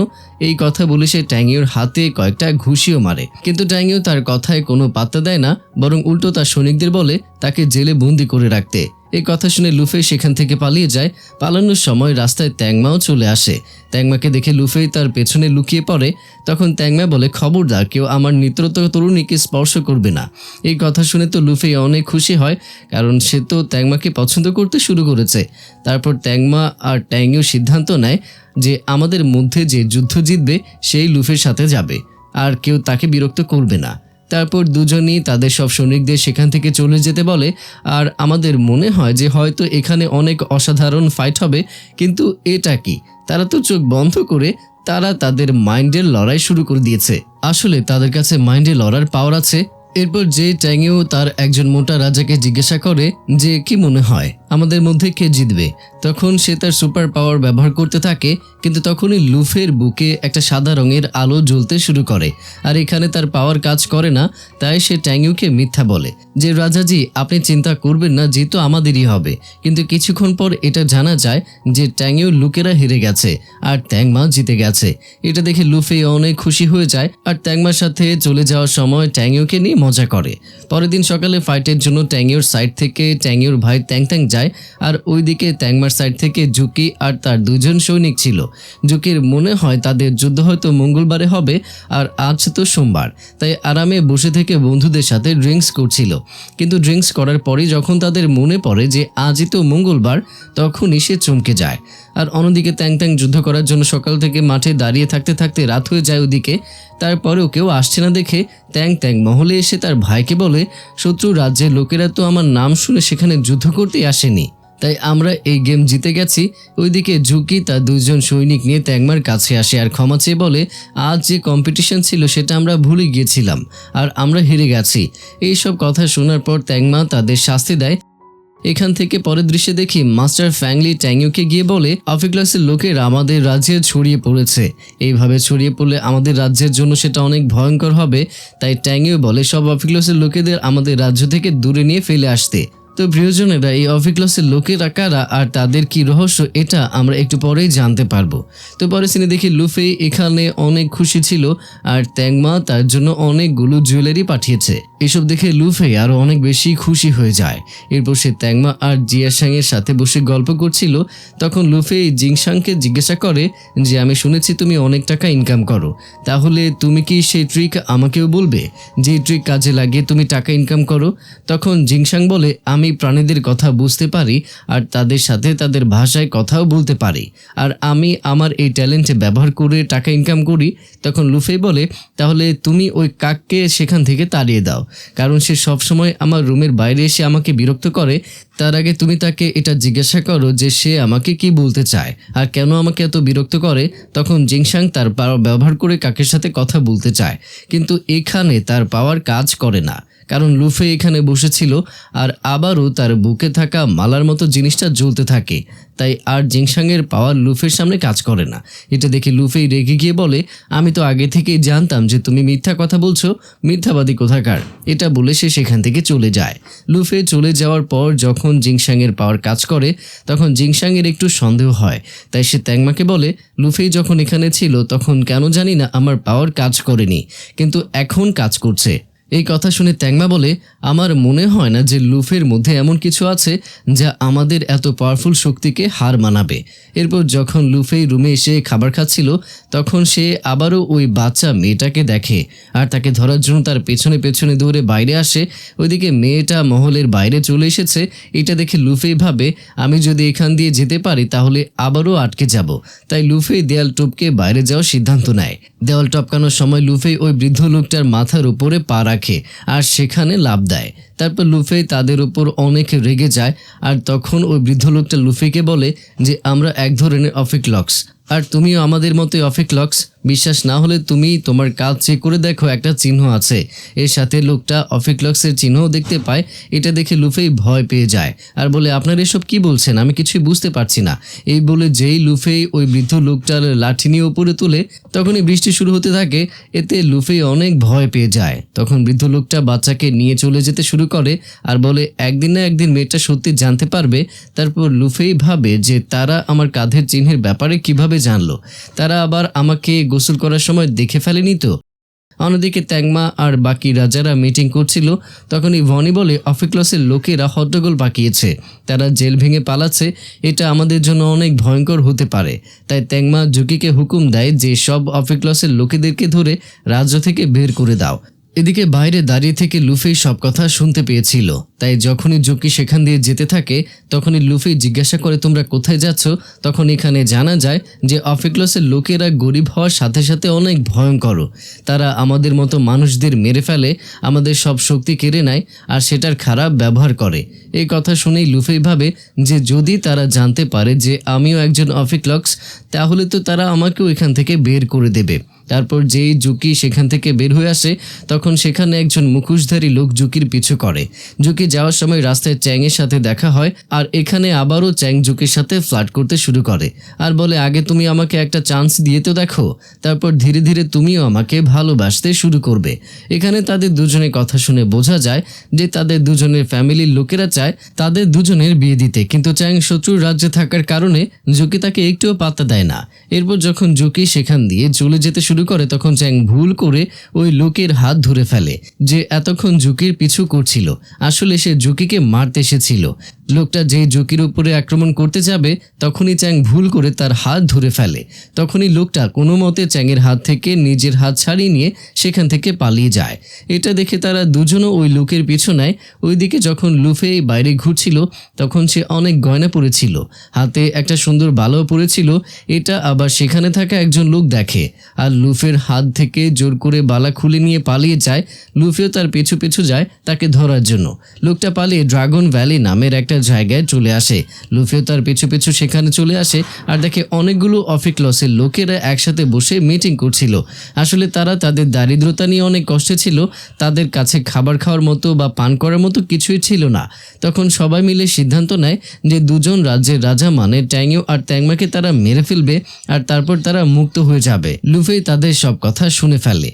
এই কথা বলে সে ট্যাংইওর হাতে কয়েকটা ঘুষিও মারে, কিন্তু ট্যাংইও তার কথায় কোনো পাত্তা দেয় না, বরং উল্টো তার সৈনিকদের বলে তাকে জেলে বন্দি করে রাখতে। এই কথা শুনে লুফে সেখান থেকে পালিয়ে যায়। পালানোর সময় রাস্তায় ট্যাংমাও চলে আসে। ট্যাংমাকে দেখে লুফেই তার পেছনে লুকিয়ে পড়ে। তখন ট্যাংমা বলে খবরদার কেউ আমার নিত্যরত তরুণীকে স্পর্শ করবে না। এই কথা শুনে তো লুফেই অনেক খুশি হয়, কারণ সে তো ট্যাংমাকে পছন্দ করতে শুরু করেছে। তারপর ট্যাংমা আর ট্যাংইও সিদ্ধান্ত নেয় যে আমাদের মধ্যে যে যুদ্ধ জিতবে সেই লুফের সাথে যাবে আর কেউ তাকে বিরক্ত করবে না। তারপর দুজনই তাদের সব সৈনিকদের সেখান থেকে চলে যেতে বলে। আর আমাদের মনে হয় যে হয়তো এখানে অনেক অসাধারণ ফাইট হবে, কিন্তু এটা কি? তারা তো চোখ বন্ধ করে তারা তাদের মাইন্ডের লড়াই শুরু করে দিয়েছে। আসলে তাদের কাছে মাইন্ডে লড়ার পাওয়ার আছে। এরপর যে ট্যাংইও তার একজন মোটা রাজাকে জিজ্ঞাসা করে যে কি মনে হয় আমাদের মধ্যে কে জিতবে। তখন সে তার সুপার পাওয়ার ব্যবহার করতে থাকে, কিন্তু তখনই লুফের বুকে একটা সাদা রঙের আলো জ্বলতে শুরু করে। আর এখানে তার পাওয়ার কাজ করে না, তাই সে ট্যাংইওকে মিথ্যা বলে যে রাজাজি আপনি চিন্তা করবেন না, জিত আমাদেরই হবে। কিন্তু কিছুক্ষণ পর এটা জানা যায় যে ট্যাংইও লুকেরা হেরে গেছে আর ট্যাংমা জিতে গেছে। এটা দেখে লুফে অনেক খুশি হয়ে যায় আর ট্যাংমার সাথে চলে যাওয়ার সময় ট্যাংইওকে নিয়ে মজা করে। পরের দিন সকালে ফাইটের জন্য ট্যাংইওর সাইড থেকে ট্যাংইওর ভাই ট্যাং ট্যাং যায় আর ওইদিকে ট্যাংমার সাইড থেকে জুকি আর তার দুজন সৈনিক ছিল। জুকির মনে হয় তাদের যুদ্ধ হয়তো মঙ্গলবারে হবে আর আজ তো সোমবার, তাই আরামে বসে থেকে বন্ধুদের সাথে ড্রিঙ্কস করছিল। কিন্তু ড্রিঙ্কস করার পরই যখন তাদের মনে পড়ে যে আজই তো মঙ্গলবার, তখনই সে চমকে যায়। আর অন্যদিকে ট্যাং ট্যাং যুদ্ধ করার জন্য সকাল থেকে মাঠে দাঁড়িয়ে থাকতে থাকতে রাত হয়ে যায় ওদিকে। তারপরেও কেউ আসছে না দেখে ট্যাং ট্যাং মহলে এসে তার ভাইকে বলে শত্রু রাজ্যের লোকেরা তো আমার নাম শুনে সেখানে যুদ্ধ করতেই আসেনি, তাই আমরা এই গেম জিতে গেছি। ওইদিকে জুকি তার দুজন সৈনিক নিয়ে ট্যাংমার কাছে আসে আর ক্ষমা চেয়ে বলে আজ যে কম্পিটিশন ছিল সেটা আমরা ভুলে গিয়েছিলাম আর আমরা হেরে গেছি। এইসব কথা শোনার পর ট্যাংমা তাদের শাস্তি দেয়। এখান থেকে পরের দৃশ্যে দেখি মাস্টার ফ্যাংলি ট্যাংইওকে গিয়ে বলে অফিক্লাসের লোকেরা আমাদের রাজ্যে ছড়িয়ে পড়েছে, এইভাবে ছড়িয়ে পড়লে আমাদের রাজ্যের জন্য সেটা অনেক ভয়ঙ্কর হবে। তাই ট্যাংইও বলে সব অফিক্লাসের লোকেদের আমাদের রাজ্য থেকে দূরে নিয়ে ফেলে আসতে। তো প্রিয়জনেরা, এই অফিক্লাসের লোকেরা কারা আর তাদের কি রহস্য, এটা আমরা একটু পরেই জানতে পারবো। তো পরে সিনে দেখি লুফে এখানে অনেক খুশি ছিল আর ট্যাংমা তার জন্য অনেকগুলো জুয়েলারি পাঠিয়েছে। এসব দেখে লুফে আরো অনেক বেশি খুশি হয়ে যায়। এরপর সে ট্যাংমা আর জিয়াসাং এর সাথে বসে গল্প করছিল। তখন লুফে জিংসাংকে জিজ্ঞাসা করে যে আমি শুনেছি তুমি অনেক টাকা ইনকাম করো, তাহলে তুমি কি সেই ট্রিক আমাকেও বলবে, যে ট্রিক কাজে লাগিয়ে তুমি টাকা ইনকাম করো? তখন জিংসাং বলে আমি প্রাণীদের কথা বুঝতে পারি আর তাদের সাথে তাদের ভাষায় কথাও বলতে পারি, আর আমি আমার এই ট্যালেন্ট ব্যবহার করে টাকা ইনকাম করি। তখন লুফে বলে তাহলে তুমি ওই কাককে সেখান থেকে তাড়িয়ে দাও, কারণ সে সবসময় আমার রুমের বাইরে এসে আমাকে বিরক্ত করে। তার আগে তুমি তাকে এটা জিজ্ঞাসা করো যে সে আমাকে কি বলতে চায় আর কেন আমাকে এত বিরক্ত করে। তখন জিংসাং তার পাওয়ার ব্যবহার করে কাকের সাথে কথা বলতে চায়, কিন্তু এখানে তার পাওয়ার কাজ করে না, কারণ লুফে এখানে বসেছিল আর আবারও তার বুকে থাকা মালার মতো জিনিসটা জ্বলতে থাকে, তাই আর জিংসাংয়ের পাওয়ার লুফের সামনে কাজ করে না। এটা দেখে লুফেই রেগে গিয়ে বলে আমি তো আগে থেকেই জানতাম যে তুমি মিথ্যা কথা বলছো, মিথ্যাবাদী কোথাকার। এটা বলে সে সেখান থেকে চলে যায়। লুফে চলে যাওয়ার পর যখন জিংসাংয়ের পাওয়ার কাজ করে তখন জিংসাংয়ের একটু সন্দেহ হয়, তাই সে ট্যাংমাকে বলে লুফেই যখন এখানে ছিল তখন কেন জানি না আমার পাওয়ার কাজ করেনি, কিন্তু এখন কাজ করছে। এই কথা শুনে ট্যাংমা বলে, আমার মনে হয় না যে লুফির মধ্যে এমন কিছু আছে যা আমাদের এত পাওয়ারফুল শক্তিকে হার মানাবে। এরপর যখন লুফি রুমে এসে খাবার খাচ্ছিল তখন সে আবারও ওই বাচ্চা মেয়েটাকে দেখে আর তাকে ধরার জন্য তার পেছনে পেছনে দৌড়ে বাইরে আসে। ওইদিকে মেয়েটা মহলের বাইরে চলে এসেছে। এটা দেখে লুফি ভাবে, আমি যদি এখান দিয়ে যেতে পারি তাহলে আবারও আটকে যাব। তাই লুফি দেয়াল টপকে বাইরে যাওয়ার সিদ্ধান্ত নেয়। দেওয়াল টপকানোর সময় লুফি ওই বৃদ্ধ লোকটার মাথার উপরে পা রাখে আর সেখানে লাফ দেয়। তারপর লুফি তাদের উপর অনেক রেগে যায় আর তখন ওই বৃদ্ধ লোকটা লুফিকে বলে যে আমরা এক ধরনের অফিক্লক্স আর তুমিও আমাদের মতোই অফিক্লক্স। বিশ্বাস না হলে তুমি তোমার কাজ চেক করে দেখো, একটা চিহ্ন আছে। এর সাথে লোকটা অফিক্লক্সের চিহ্নও দেখতে পায়। এটা দেখে লুফি ভয় পেয়ে যায় আর বলে, আপনারা এসব কি বলছেন, আমি কিছুই বুঝতে পারছি না। এই বলে যেই লুফি ওই বৃদ্ধ লোকটার লাঠি নিয়ে উপরে তুলে তখনই বৃষ্টি শুরু হতে থাকে। এতে লুফি অনেক ভয় পেয়ে যায়। তখন বৃদ্ধ লোকটা বাচ্চাকে নিয়ে চলে যেতে শুরু করে আর বলে, একদিন না একদিন মেয়েটা সত্যি জানতে পারবে। তারপর লুফি ভাবে যে তারা আমার কাঁধের চিহ্নের ব্যাপারে কিভাবে জানলো, তারা আবার আমাকে গোসল করার সময় দেখে ফেলেনি তো। অন্যদিকে ট্যাংমা আর বাকি রাজারা মিটিং করছিল। তখনই ভনি বলে, অফিক্লসের লোকেরা হট্টগোল পাকিয়েছে, তারা জেল ভেঙে পালাচ্ছে, এটা আমাদের জন্য অনেক ভয়ঙ্কর হতে পারে। তাই ট্যাংমা জুকিকে হুকুম দেয় যে সব অফিক্লসের লোকেদেরকে ধরে রাজ্য থেকে বের করে দাও। এদিকে বাইরে দাঁড়িয়ে থেকে লুফি সব কথা শুনতে পেয়েছিল। তাই যখনই জুকি সেখান দিয়ে যেতে থাকে তখনই লুফি জিজ্ঞাসা করে, তোমরা কোথায় যাচ্ছ? তখন এখানে জানা যায় যে অফিক্লসের লোকেরা গরিব হওয়ার সাথে সাথে অনেক ভয়ঙ্কর। তারা আমাদের মতো মানুষদের মেরে ফেলে, আমাদের সব শক্তি কেড়ে নেয় আর সেটার খারাপ ব্যবহার করে। এই কথা শুনেই লুফি ভাবে যে যদি তারা জানতে পারে যে আমিও একজন অফিক্লক্স তাহলে তো তারা আমাকেও এখান থেকে বের করে দেবে। তারপর যেই জুকি সেখান থেকে বের হয়ে আসে তখন সেখানে একজন মুখোশধারী লোক জুকির পিছু করে। জুকি যাওয়ার সময় রাস্তায় চ্যাংয়ের সাথে দেখা হয় আর এখানে আবারও চ্যাং জুকির সাথে ফ্লার্ট করতে শুরু করে আর বলে, আগে তুমি আমাকে একটা চান্স দিয়ে তো দেখো, তারপর ধীরে ধীরে তুমিও আমাকে ভালোবাসতে শুরু করবে। এখানে তাদের দুজনের কথা শুনে বোঝা যায় যে তাদের দুজনের ফ্যামিলির লোকেরা চায় তাদের দুজনের বিয়ে দিতে, কিন্তু চ্যাং শত্রুর রাজ্যে থাকার কারণে জুকি তাকে একটুও পাত্তা দেয় না। এরপর যখন জুকি সেখান দিয়ে চলে যেতে শুরু করে তখন চ্যাং ভুল করে ওই লোকের হাত ধরে ফেলে যে এতক্ষণ জুকির পিছু করছিল। আসলে সে জুকিকে মারতে এসেছিল। লোকটা যে জুকির উপরে আক্রমণ করতে যাবে তখনই চ্যাং ভুল করে তার হাত ধরে ফেলে। তখনই লোকটা কোনো মতে চ্যাংয়ের হাত থেকে নিজের হাত ছাড়িয়ে নিয়ে সেখান থেকে পালিয়ে যায়। এটা দেখে তারা দুজনও ওই লোকের পিছু নেয়। ওইদিকে যখন লুফি বাইরে ঘুরছিল তখন সে অনেক গয়না পরেছিল, হাতে একটা সুন্দর বালাও পরেছিল। এটা আবার সেখানে থাকা একজন লোক দেখে আর লুফির হাত থেকে জোর করে বালা খুলে নিয়ে পালিয়ে যায়। লুফিও তার পিছু পিছু যায় তাকে ধরার জন্য। লোকটা পালিয়ে ড্রাগন ভ্যালি নামের একটা জায়গায় চলে আসে। লুফিও তার পিছু পিছু সেখানে চলে আসে আর দেখে অনেকগুলো অফিক্লসের লোকেরা একসাথে বসে মিটিং করছিল। আসলে তারা তাদের দারিদ্রতা নিয়ে অনেক কষ্টে ছিল, তাদের কাছে খাবার খাওয়ার মতো বা পান করার মতো কিছুই ছিল না। তখন সবাই মিলে সিদ্ধান্ত নেয় যে দুজন রাজ্যের রাজা মানে ট্যাংইউ আর ট্যাংমাকে তারা মেরে ফেলবে আর তারপর তারা মুক্ত হয়ে যাবে। লুফি তাদের সব কথা শুনে ফেলে।